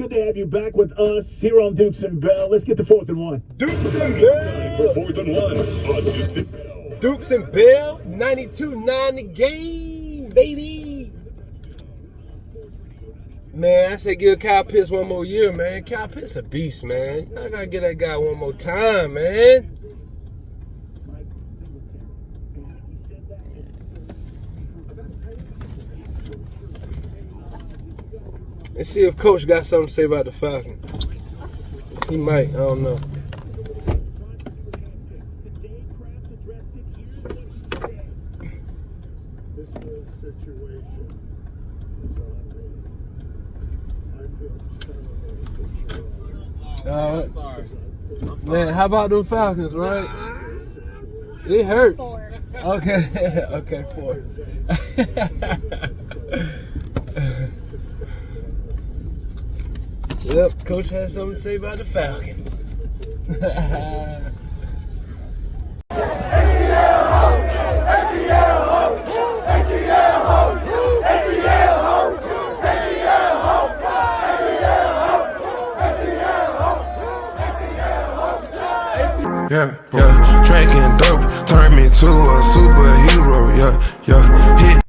good to have you back with us here on Dukes and Bell. Let's get to 4th and 1. Dukes and It's time for Bell. 4th and 1 on Dukes and Bell. Dukes and Bell, 92-9 the game, baby. Man, I say give Kyle Pitts one more year, man. Kyle Pitts a beast, man. I gotta get that guy one more time, man. Let's see if Coach got something to say about the Falcons. He might, I don't know. This whole situation is on me. I feel terrible Sorry. Man, how about them Falcons, right? It hurts. 4. Okay, okay, 4. Yep, Coach has something to say about the Falcons. Yeah, drinking dope turned me to a superhero. Yeah, hit.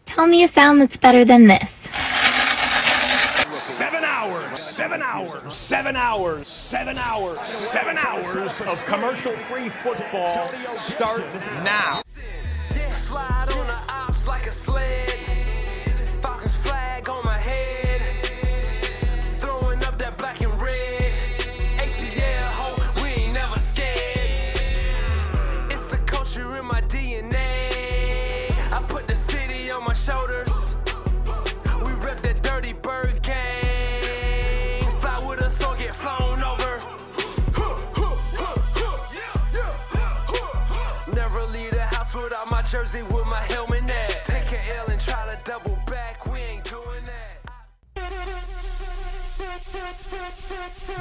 Tell me a sound that's better than this. 7 hours, 7 hours, 7 hours, 7 hours, 7 hours of commercial-free football start now. Slide on the ops like a sled. Falcons flag on my head. Throwing up that black and red. ATL, ho, we ain't never scared. It's the culture in my DNA. I put the city on my shoulders. We rep that dirty bird gang. Fly with us or get flown over. Never leave the house without my jersey with my helmet net. Take an L and try to double back. We ain't doing that.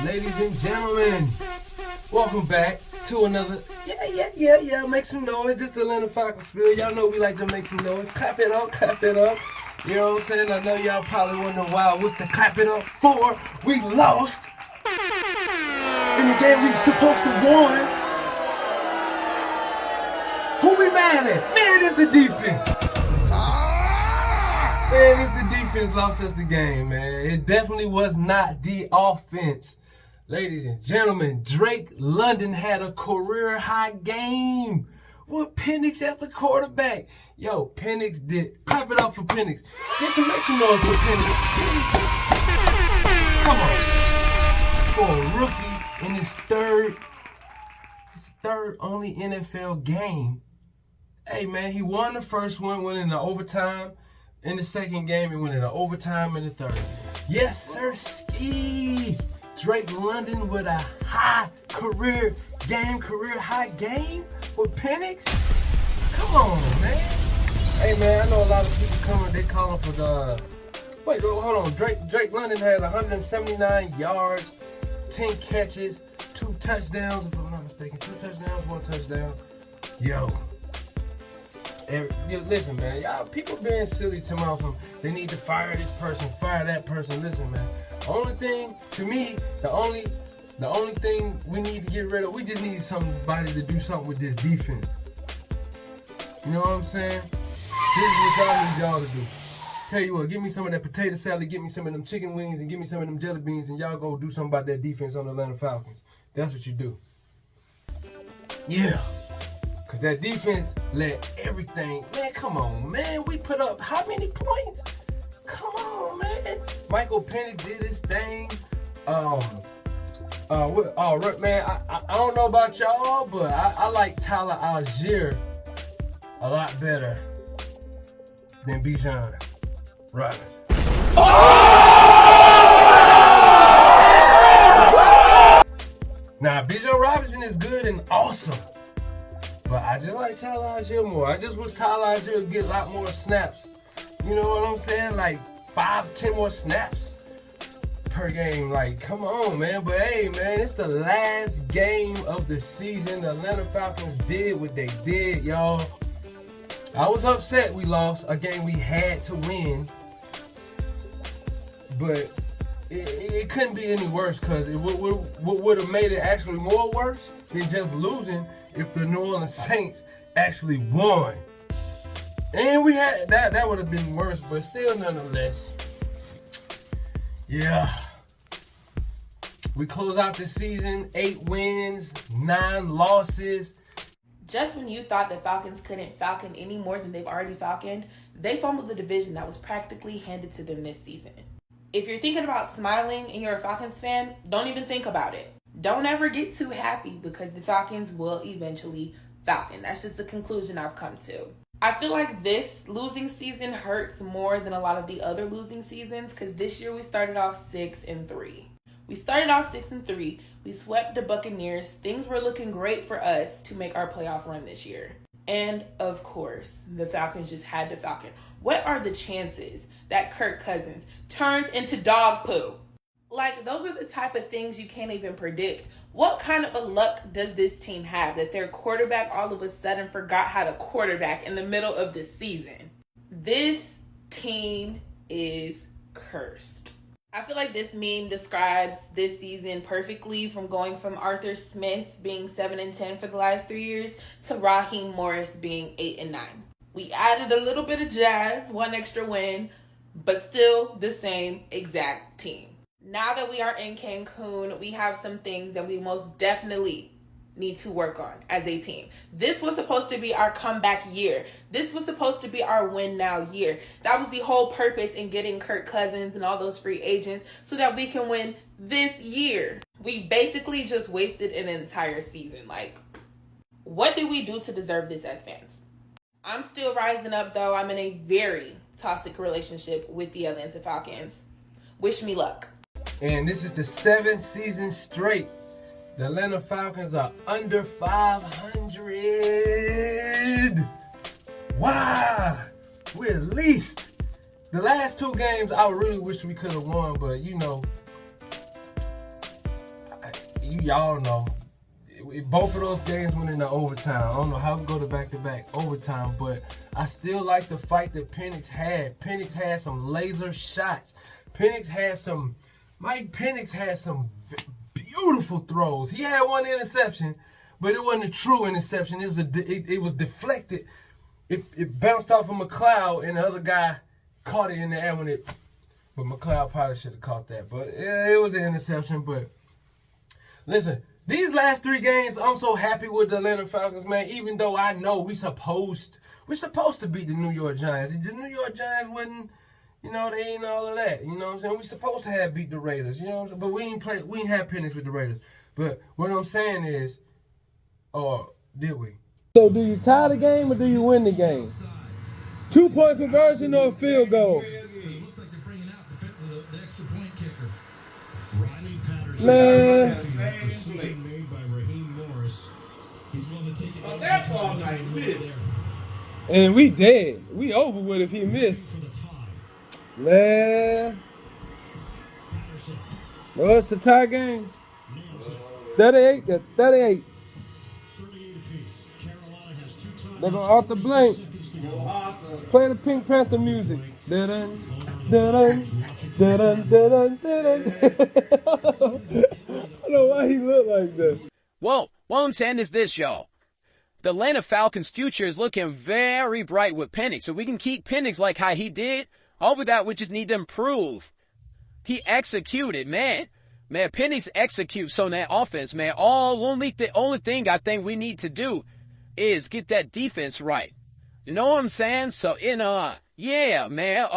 Ladies and gentlemen, welcome back to another. Yeah. Make some noise. This is the Atlanta Falcons Spiel. Y'all know we like to make some noise. Clap it up, clap it up. You know what I'm saying? I know y'all probably wondering why. What's the clap it up for? We lost in the game we supposed to won. Who we mad at? Man, it's the defense. Man, it's the defense lost us the game, man. It definitely was not the offense. Ladies and gentlemen, Drake London had a career-high game with Penix as the quarterback. Yo, Penix did. Clap it up for Penix. Make some noise for Penix. Come on. For a rookie in his third only NFL game. Hey, man, he won the first one, went into overtime. In the second game, he went into overtime in the third. Yes, sir, ski. Drake London with a career high game with Penix. Come on, man. Hey, man, I know a lot of people they calling for the. Wait, hold on. Drake London had 179 yards, 10 catches, 2 touchdowns, if I'm not mistaken. 2 touchdowns, 1 touchdown. Yo, listen, man. Y'all, people being silly tomorrow. They need to fire this person, fire that person. Listen, man. Only thing, to me, the only thing we need to get rid of, we just need somebody to do something with this defense. You know what I'm saying? This is what y'all need y'all to do. Tell you what, give me some of that potato salad, give me some of them chicken wings, and give me some of them jelly beans, and y'all go do something about that defense on the Atlanta Falcons. That's what you do. Yeah. Because that defense let everything, man, come on, man. We put up how many points? Come on, man. Michael Penix did his thing. Man, I don't know about y'all, but I like Tyler Algier a lot better than Bijan Robinson. Now, Bijan Robinson is good and awesome, but I just like Tyler Algier more. I just wish Tyler Algier would get a lot more snaps. You know what I'm saying? Like 5-10 more snaps per game. Like, come on, man. But hey, man, it's the last game of the season. The Atlanta Falcons did what they did, y'all. I was upset we lost a game we had to win, but it couldn't be any worse, because it would have made it actually more worse than just losing if the New Orleans Saints actually won. And we had that would have been worse, but still nonetheless. Yeah. We close out the season, 8 wins, 9 losses. Just when you thought the Falcons couldn't falcon any more than they've already falconed, they fumbled the division that was practically handed to them this season. If you're thinking about smiling and you're a Falcons fan, don't even think about it. Don't ever get too happy, because the Falcons will eventually falcon. That's just the conclusion I've come to. I feel like this losing season hurts more than a lot of the other losing seasons, because this year we started off 6-3. We started off 6-3. We swept the Buccaneers. Things were looking great for us to make our playoff run this year. And of course, the Falcons just had to falcon. What are the chances that Kirk Cousins turns into dog poo? Like, those are the type of things you can't even predict. What kind of a luck does this team have that their quarterback all of a sudden forgot how to quarterback in the middle of the season? This team is cursed. I feel like this meme describes this season perfectly, from going from Arthur Smith being 7-10 for the last 3 years to Raheem Morris being 8-9. We added a little bit of jazz, 1 extra win, but still the same exact team. Now that we are in Cancun, we have some things that we most definitely need to work on as a team. This was supposed to be our comeback year. This was supposed to be our win now year. That was the whole purpose in getting Kirk Cousins and all those free agents, so that we can win this year. We basically just wasted an entire season. Like, what did we do to deserve this as fans? I'm still rising up, though. I'm in a very toxic relationship with the Atlanta Falcons. Wish me luck. And this is the 7th season straight the Atlanta Falcons are under 500. Wow. We're at least. The last 2 games, I really wish we could have won, but you know, y'all know. Both of those games went into overtime. I don't know how we go to back-to-back overtime, but I still like the fight that Penix had. Penix had some laser shots. Mike Penix had some beautiful throws. He had 1 interception, but it wasn't a true interception. It was deflected. It bounced off of McLeod, and the other guy caught it in the air but McLeod probably should have caught that. But it was an interception. But listen, these last 3 games, I'm so happy with the Atlanta Falcons, man. Even though I know we're supposed to beat the New York Giants. The New York Giants wasn't. You know, they ain't all of that. You know what I'm saying? We supposed to have beat the Raiders. You know what I'm saying? But we ain't have Penix with the Raiders. But what I'm saying is, did we? So do you tie the game or do you win the game? 2-point conversion or a field goal? It looks like they're bringing out the extra point kicker. Riley Patterson. Man. Decision made by Raheem Morris. He's going to take it. Oh, that ball night missed. And we dead. We over with if he missed. Man. Well, it's a tie game. 38. 38. They're going to Arthur Blank. Play the Pink Panther music. Dun-dun, dun-dun, dun-dun, dun-dun, dun-dun. I don't know why he looked like that. Well, what I'm saying is this, y'all. The Atlanta Falcons' future is looking very bright with Penix. So we can keep Penix like how he did. All with that, we just need to improve. He executed, man. Man, Penix executes on that offense, man. The only thing I think we need to do is get that defense right. You know what I'm saying? So, yeah, man,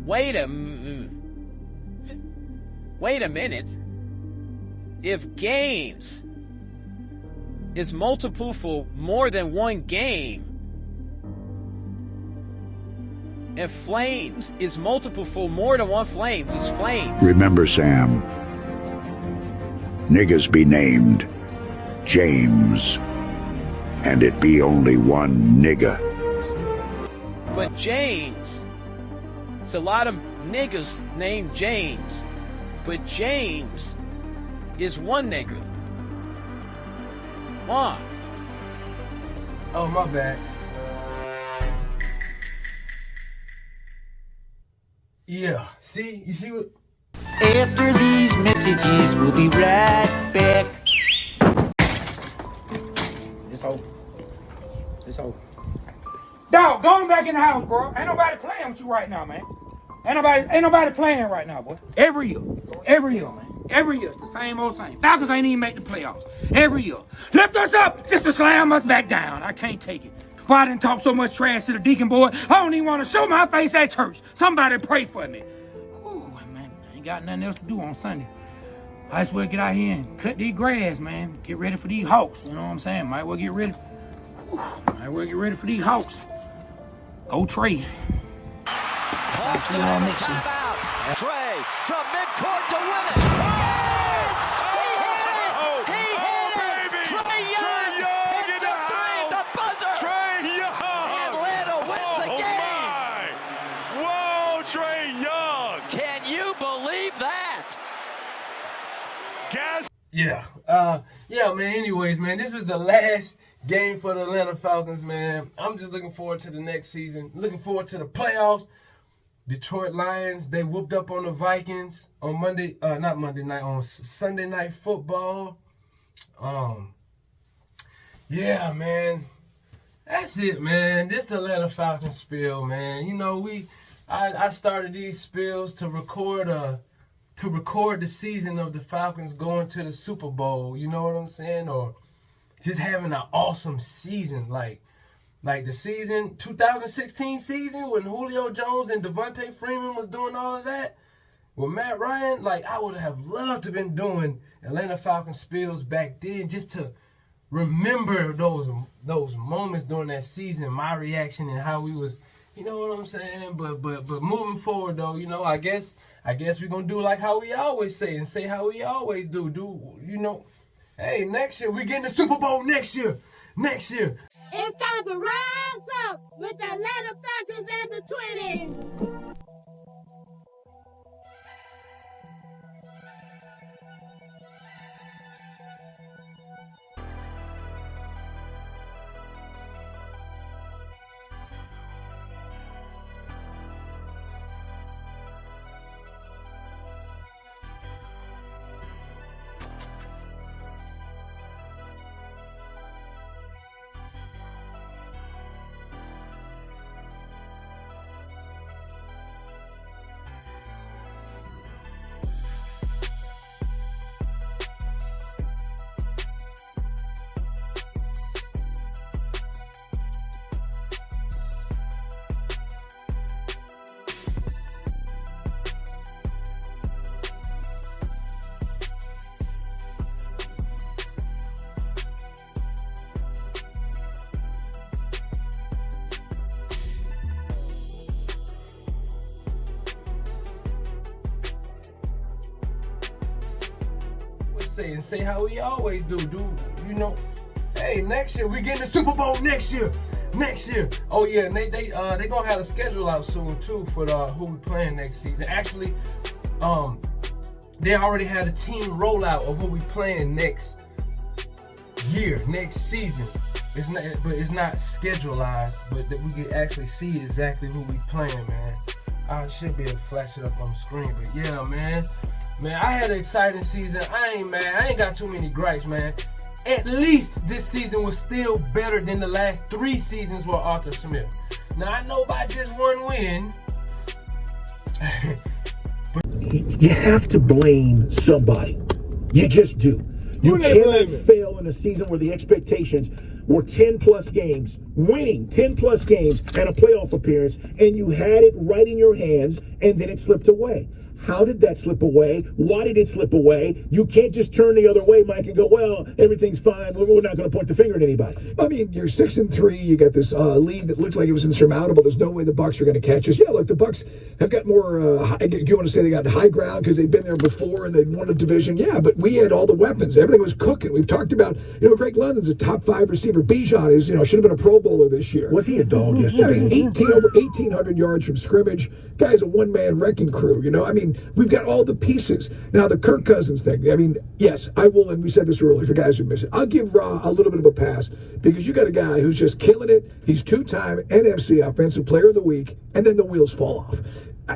wait a minute. If games is multiple for more than 1 game, and flames is multiple for more than 1 flames, is flames. Remember, Sam, niggas be named James, and it be only 1 nigga. But James, it's a lot of niggas named James, but James is one nigga. Why? Oh, my bad. Yeah, see? You see what? After these messages, we'll be right back. It's over. It's over. Dog, go on back in the house, bro. Ain't nobody playing with you right now, man. Ain't nobody playing right now, boy. Every year, man. Every year, it's the same old same. Falcons ain't even make the playoffs. Every year. Lift us up just to slam us back down. I can't take it. Why I didn't talk so much trash to the deacon boy? I don't even want to show my face at church. Somebody pray for me. Ooh, man, I ain't got nothing else to do on Sunday. I just well get out here and cut these grass, man. Get ready for these Hawks. You know what I'm saying? Might well get ready for these Hawks. Go Trey. I'll see y'all next year. Trey from midcourt to win it. He hit it. Trey Young hits a three, the buzzer. Trey Young. Atlanta wins the game. Whoa, Trey Young. Can you believe that? Gas. Yeah, man. Anyways, man, this was the last game for the Atlanta Falcons, man. I'm just looking forward to the next season. Looking forward to the playoffs. Detroit Lions, they whooped up on the Vikings on on Sunday Night Football. Yeah, man. That's it, man. This the Atlanta Falcons spiel, man. You know, I started these spills to record the season of the Falcons going to the Super Bowl, you know what I'm saying? Or just having an awesome season, like the season, 2016 season when Julio Jones and Devontae Freeman was doing all of that with Matt Ryan. Like, I would have loved to have been doing Atlanta Falcons spills back then just to remember those moments during that season, my reaction and how we was, you know what I'm saying? But moving forward though, you know, I guess we're gonna do like how we always say and say how we always do. You know, hey, next year we getting the Super Bowl next year. It's time to rise up with the Atlanta Falcons and the 20s. Say how we always do, you know, hey, next year we getting the Super Bowl next year. Oh yeah, and they gonna have a schedule out soon too for who we playing next season. Actually, they already had a team rollout of who we playing next season. It's not schedulized, but that we can actually see exactly who we playing, man. I should be able to flash it up on the screen, but yeah, man, I had an exciting season. I ain't mad. I ain't got too many gripes, man. At least this season was still better than the last 3 seasons with Arthur Smith. Now, I know by just 1 win. But you have to blame somebody. You just do. You cannot fail in a season where the expectations were 10-plus games, winning 10-plus games and a playoff appearance, and you had it right in your hands, and then it slipped away. How did that slip away? Why did it slip away? You can't just turn the other way, Mike, and go, well, everything's fine. We're not going to point the finger at anybody. I mean, you're 6-3. You got this lead that looks like it was insurmountable. There's no way the Bucs are going to catch us. Yeah, look, the Bucs have got more. Do you want to say they got high ground because they've been there before and they'd won a division? Yeah, but we had all the weapons. Everything was cooking. We've talked about, Drake London's a top 5 receiver. Bijan is, should have been a Pro Bowler this year. Was he a dog yesterday? I mean, over 1,800 yards from scrimmage. Guy's a one-man wrecking crew. I mean, we've got all the pieces. Now, the Kirk Cousins thing, I mean, yes, I will, and we said this earlier for guys who miss it, I'll give Ra a little bit of a pass because you got a guy who's just killing it. He's 2-time NFC Offensive Player of the Week, and then the wheels fall off.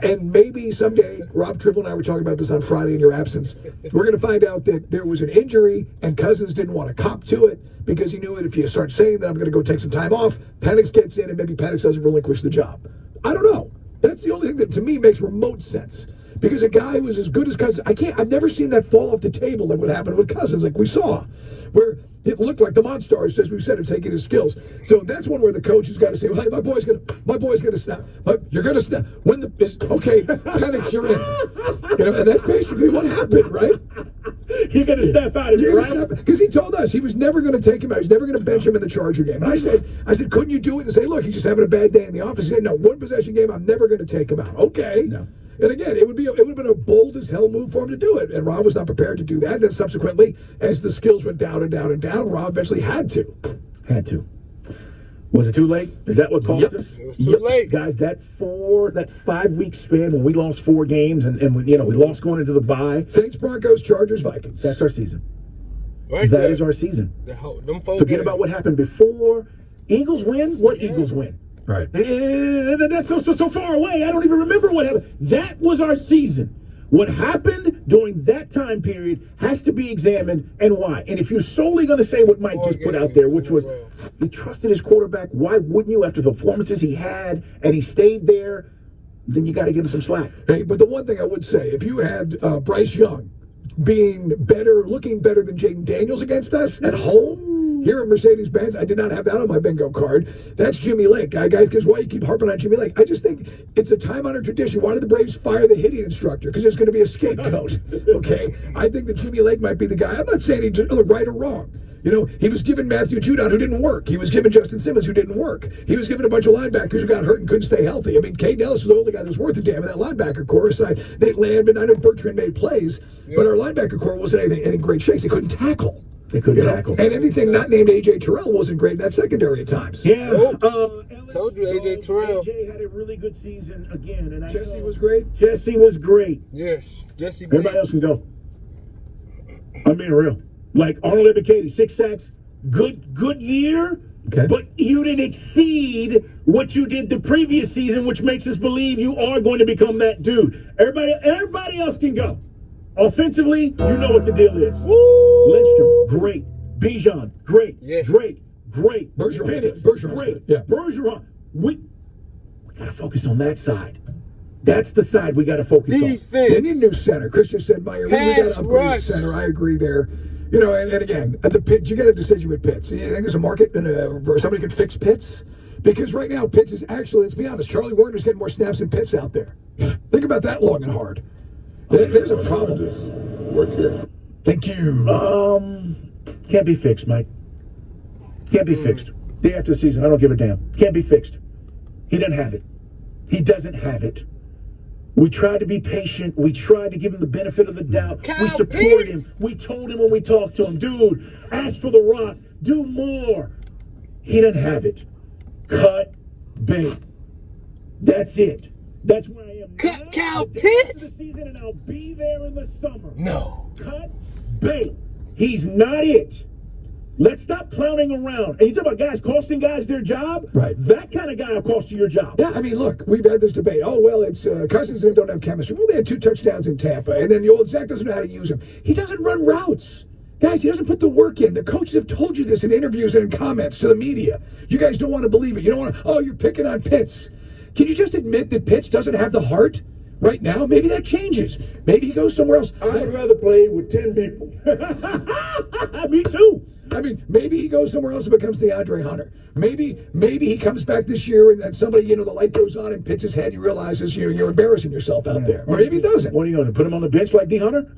And maybe someday, Rob Tribble and I were talking about this on Friday in your absence, we're going to find out that there was an injury and Cousins didn't want to cop to it because he knew it if you start saying that I'm going to go take some time off, Penix gets in and maybe Penix doesn't relinquish the job. I don't know. That's the only thing that to me makes remote sense. Because a guy who was as good as Cousins, I've never seen that fall off the table like what happened with Cousins, like we saw, where it looked like the Monstars, as we said, are taking his skills. So that's one where the coach has got to say, well, hey, my boy's gonna snap. You're gonna snap. Okay, Penix, you're in. And that's basically what happened, right? You're gonna snap out of it, right? Because he told us he was never going to take him out. He's never going to bench him in the Charger game. And I said, couldn't you do it and say, look, he's just having a bad day in the office? He said, no, one possession game, I'm never going to take him out. Okay. No. And again, it would have been a bold as hell move for him to do it. And Rob was not prepared to do that. Then subsequently, as the skills went down and down and down, Rob eventually had to. Was it too late? Is that what cost us? It was too late. Guys, that 5-week span when we lost 4 games and we lost going into the bye. Saints, Broncos, Chargers, Vikings. That's our season. Right that is our season. Forget about what happened before. Eagles win? What Eagles win? Right. That's so far away. I don't even remember what happened. That was our season. What happened during that time period has to be examined and why. And if you're solely going to say what Mike just put out there, which was he trusted his quarterback, why wouldn't you after the performances he had and he stayed there? Then you got to give him some slack. Hey, but the one thing I would say, if you had Bryce Young looking better than Jaden Daniels against us at home, here at Mercedes-Benz, I did not have that on my bingo card. That's Jimmy Lake. Guys, because why you keep harping on Jimmy Lake? I just think it's a time-honored tradition. Why did the Braves fire the hitting instructor? Because there's going to be a scapegoat. Okay? I think that Jimmy Lake might be the guy. I'm not saying he's right or wrong. He was given Matthew Judon, who didn't work. He was given Justin Simmons, who didn't work. He was given a bunch of linebackers who got hurt and couldn't stay healthy. I mean, Caden Ellis was the only guy that was worth a damn in that linebacker core. Aside Nate Landman, I know Bertrand made plays, but our linebacker core wasn't any great shakes. They couldn't tackle. And anything not named A.J. Terrell wasn't great in that secondary at times. Yeah. Told you A.J. Terrell. A.J. had a really good season again. And Jesse was great? Jesse was great. Yes. Jesse. Everybody else can go. I'm being real. Like Arnold Ebiketie, 6 sacks. Good year. Okay. But you didn't exceed what you did the previous season, which makes us believe you are going to become that dude. Everybody else can go. Offensively, you know what the deal is. Woo! Lindstrom, great. Bijan, great. Yes. Drake, great. Bergeron, great. Yeah. Bergeron. We got to focus on that side. That's the side we got to focus on. They need a new center. Chris just said, Meyer, we got to upgrade the center. I agree there. And again, at the Pitts, you got a decision with Pitts. You think there's a market where somebody can fix Pitts? Because right now, Pitts is actually, let's be honest, Charlie Warner's getting more snaps than Pitts out there. Think about that long and hard. There's a problem. Work here. Thank you. Can't be fixed, Mike. Can't be fixed. Day after the season, I don't give a damn. Can't be fixed. He doesn't have it. He doesn't have it. We tried to be patient. We tried to give him the benefit of the doubt. We supported him. We told him when we talked to him, dude, ask for the rock. Do more. He doesn't have it. Cut bait. That's it. That's where I am. Cut Cal Pitts. The season, and I'll be there in the summer. No. Cut bait. He's not it. Let's stop clowning around. And you talk about guys costing guys their job? Right. That kind of guy will cost you your job. Yeah, I mean, look, we've had this debate. Oh, well, it's Cousins and him don't have chemistry. Well, they had 2 touchdowns in Tampa. And then the old Zach doesn't know how to use him. He doesn't run routes. Guys, he doesn't put the work in. The coaches have told you this in interviews and in comments to the media. You guys don't want to believe it. You don't want to, oh, you're picking on Pitts. Can you just admit that Pitts doesn't have the heart right now? Maybe that changes. Maybe he goes somewhere else. I'd rather play with 10 people. Me too. I mean, maybe he goes somewhere else and becomes DeAndre Hunter. Maybe he comes back this year and somebody, the light goes on and pits his head. He realizes you're embarrassing yourself out there. Or maybe he doesn't. What are you going to put him on the bench like D. Hunter?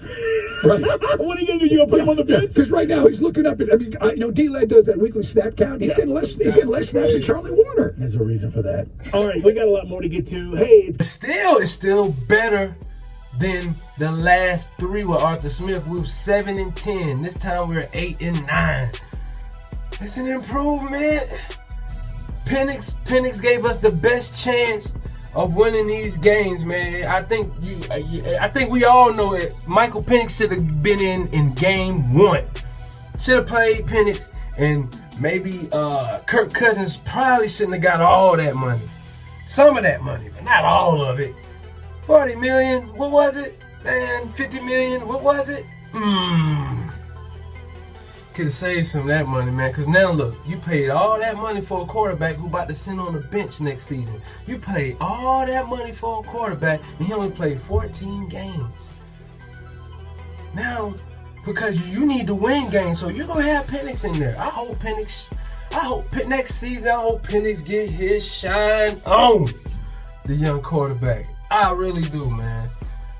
Right. What are you going to do? You going to put him on the bench? Because right now he's looking up at. D-Led does that weekly snap count. He's getting less. He's getting less snaps than Charlie Warner. There's a reason for that. All right, we got a lot more to get to. Hey, it's still better than the last 3 with Arthur Smith. We were 7-10. This time we're 8-9. It's an improvement. Penix gave us the best chance of winning these games, man. I think we all know it. Michael Penix should have been in game 1. Should have played Penix, and maybe Kirk Cousins probably shouldn't have got all that money. Some of that money, but not all of it. 40 million, what was it? Man, 50 million, what was it? Could have saved some of that money, man. Because now, look, you paid all that money for a quarterback who about to sit on the bench next season. You paid all that money for a quarterback, and he only played 14 games. Now, because you need to win games, so you're going to have Penix in there. I hope next season, I hope Penix get his shine on the young quarterback. I really do, man.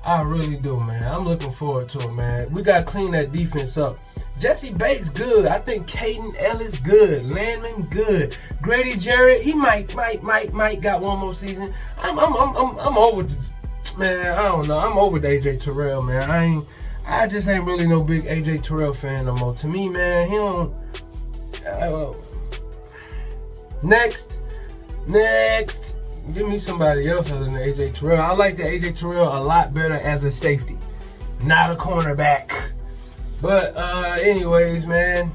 I'm looking forward to it, man. We got to clean that defense up. Jesse Bates good. I think Caden Ellis good. Landman good. Grady Jarrett, he might got one more season. I'm over man, I don't know. I'm over the AJ Terrell, man. I just ain't really no big AJ Terrell fan no more. To me, man, he don't Next. Give me somebody else other than AJ Terrell. I like the AJ Terrell a lot better as a safety, not a cornerback. But anyways, man,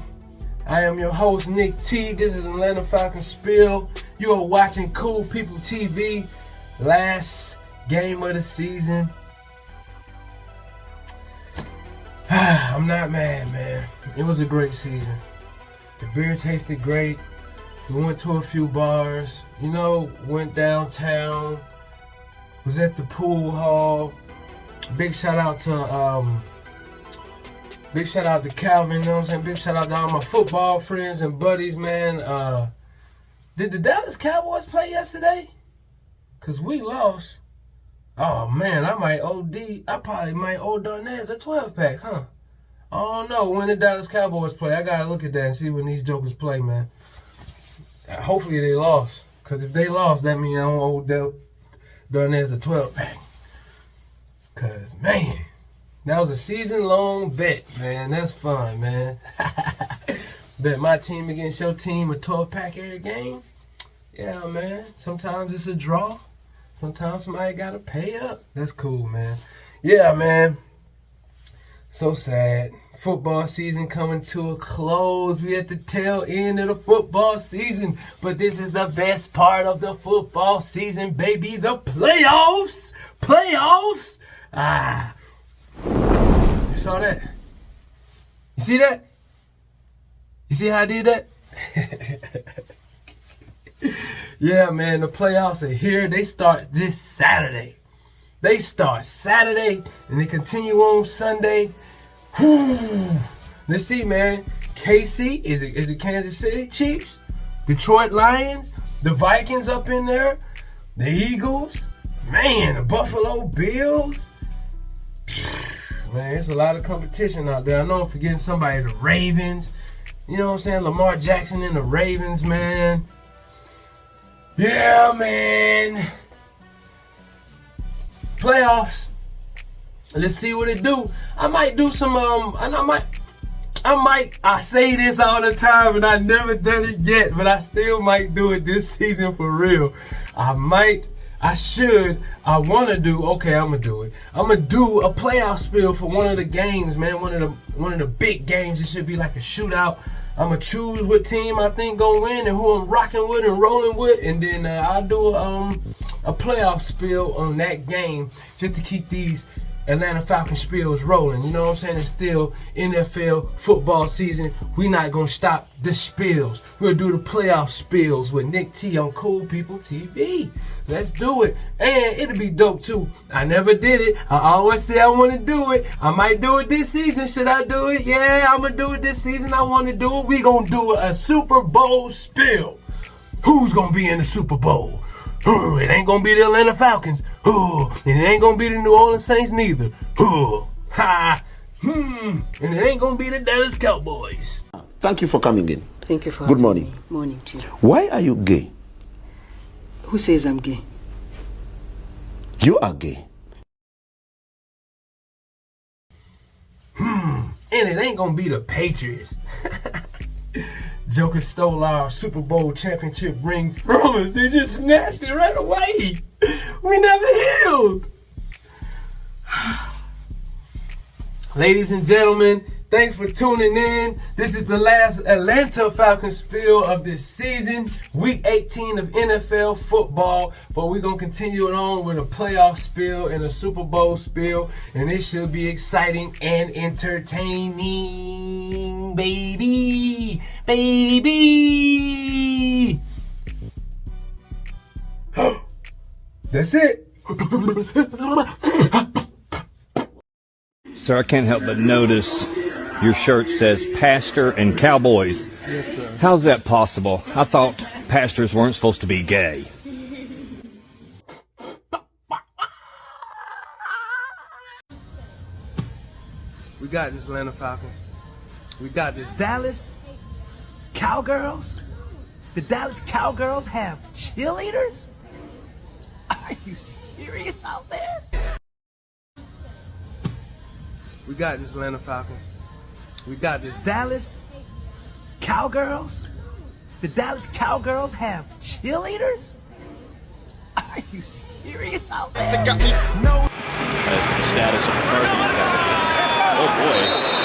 I am your host, Nick T. This is Atlanta Falcons Spiel. You are watching Cool People TV. Last game of the season. I'm not mad, man. It was a great season. The beer tasted great. We went to a few bars, went downtown, was at the pool hall. Big shout out to Calvin, you know what I'm saying? Big shout out to all my football friends and buddies, man. Did the Dallas Cowboys play yesterday? Cause we lost. Oh man, I probably might owe Darnez a 12-pack, huh? I don't know. When the Dallas Cowboys play, I gotta look at that and see when these jokers play, man. Hopefully they lost. Because if they lost, that means I don't owe Darnez a 12-pack. Because, man, that was a season-long bet, man. That's fun, man. Bet my team against your team a 12-pack every game. Yeah, man. Sometimes it's a draw. Sometimes somebody got to pay up. That's cool, man. Yeah, man. So sad. Football season coming to a close. We at the tail end of the football season. But this is the best part of the football season, baby. The playoffs. Playoffs. You saw that? You see that? You see how I did that? Yeah, man. The playoffs are here. They start this Saturday. They start Saturday and they continue on Sunday. Let's see, man. KC, is it Kansas City Chiefs? Detroit Lions? The Vikings up in there? The Eagles? Man, the Buffalo Bills? Man, it's a lot of competition out there. I know I'm forgetting somebody. The Ravens. You know what I'm saying? Lamar Jackson and the Ravens, man. Yeah, man. Playoffs. Let's see what it do. I might do some I say this all the time and I never done it yet, but I still might do it this season for real. I'm gonna do it. I'm gonna do a playoff spiel for one of the games, man. One of the big games. It should be like a shootout. I'm gonna choose what team I think gonna win and who I'm rocking with and rolling with, and then I'll do a playoff spiel on that game just to keep these Atlanta Falcons Spiel is rolling. You know what I'm saying? It's still NFL football season. We not gonna stop the spills. We'll do the playoff spills with Nick T on Cool People TV. Let's do it. And it'll be dope too. I never did it. I always say I want to do it. I might do it this season. Should I do it? Yeah, I'm gonna do it this season. I want to do it. We gonna do a Super Bowl spill. Who's gonna be in the Super Bowl? It ain't gonna be the Atlanta Falcons. And it ain't gonna be the New Orleans Saints neither. And it ain't gonna be the Dallas Cowboys. Thank you for coming in. Thank you for Good having morning. me. Morning to you. Why are you gay? Who says I'm gay? You are gay. And it ain't gonna be the Patriots. Joker stole our Super Bowl championship ring from us. They just snatched it right away. We never healed. Ladies and gentlemen, thanks for tuning in. This is the last Atlanta Falcons spiel of this season, week 18 of NFL football. But we're going to continue it on with a playoff spiel and a Super Bowl spiel. And it should be exciting and entertaining, baby. Baby. That's it. Sir, I can't help but notice your shirt says Pastor and Cowboys. Yes, sir. How's that possible? I thought pastors weren't supposed to be gay. We got this, Atlanta Falcons. We got this. Dallas Cowgirls? The Dallas Cowgirls have cheerleaders? Are you serious out there? We got this, Atlanta Falcons. We got this. Dallas Cowgirls? The Dallas Cowgirls have cheerleaders? Are you serious out there? No. As to the status of McCarthy. Oh boy.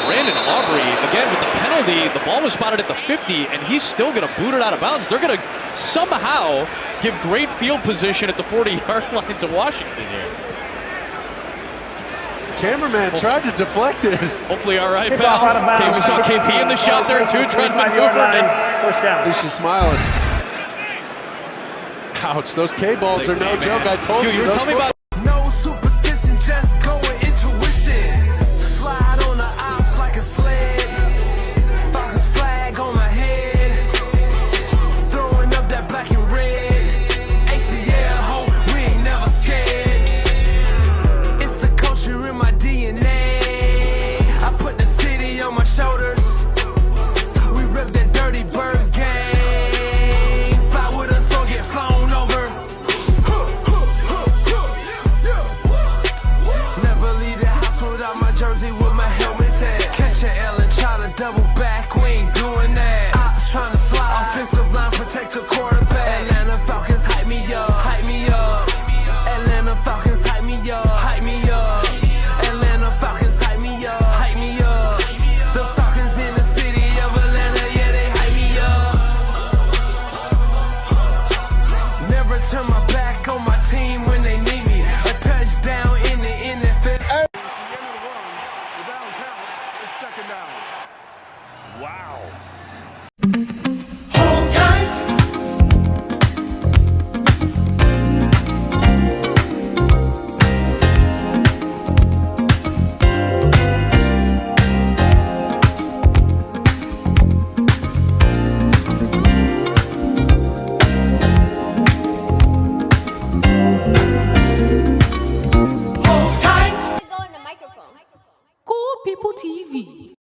Brandon Aubrey, again with the penalty. The ball was spotted at the 50, and he's still going to boot it out of bounds. They're going to somehow give great field position at the 40-yard line to Washington here. Cameraman tried to deflect it. Hopefully all right, pal. We saw KP in the shot there too, trying to maneuver it. First down. At least she's smiling. Ouch, those K-balls are no joke. I told you. You were telling me about No superstition, just going intuition. Slide on the ops like a sled. Falcons flag on my head. Throwing up that black and red. ATL, ho, we ain't never scared. It's the culture in my DNA. I put the city on my shoulders. We rip that dirty bird gang. Fly with us, don't get flown over. Never leave the house without my jersey with my helmet tag. Catch an L and try to double back, we ain't doing that. Ops trying to slide, offensive line protect the quarterback. Atlanta Falcons hype me up, hype me up. Atlanta Falcons hype me up, hype me up. Atlanta Falcons hype me up, hype me up. The Falcons in the city of Atlanta, yeah, they hype me up. Never turn my back on my team when they need me. A touchdown in the NFL. Wow. Hold tight. Hold tight. Cool People TV.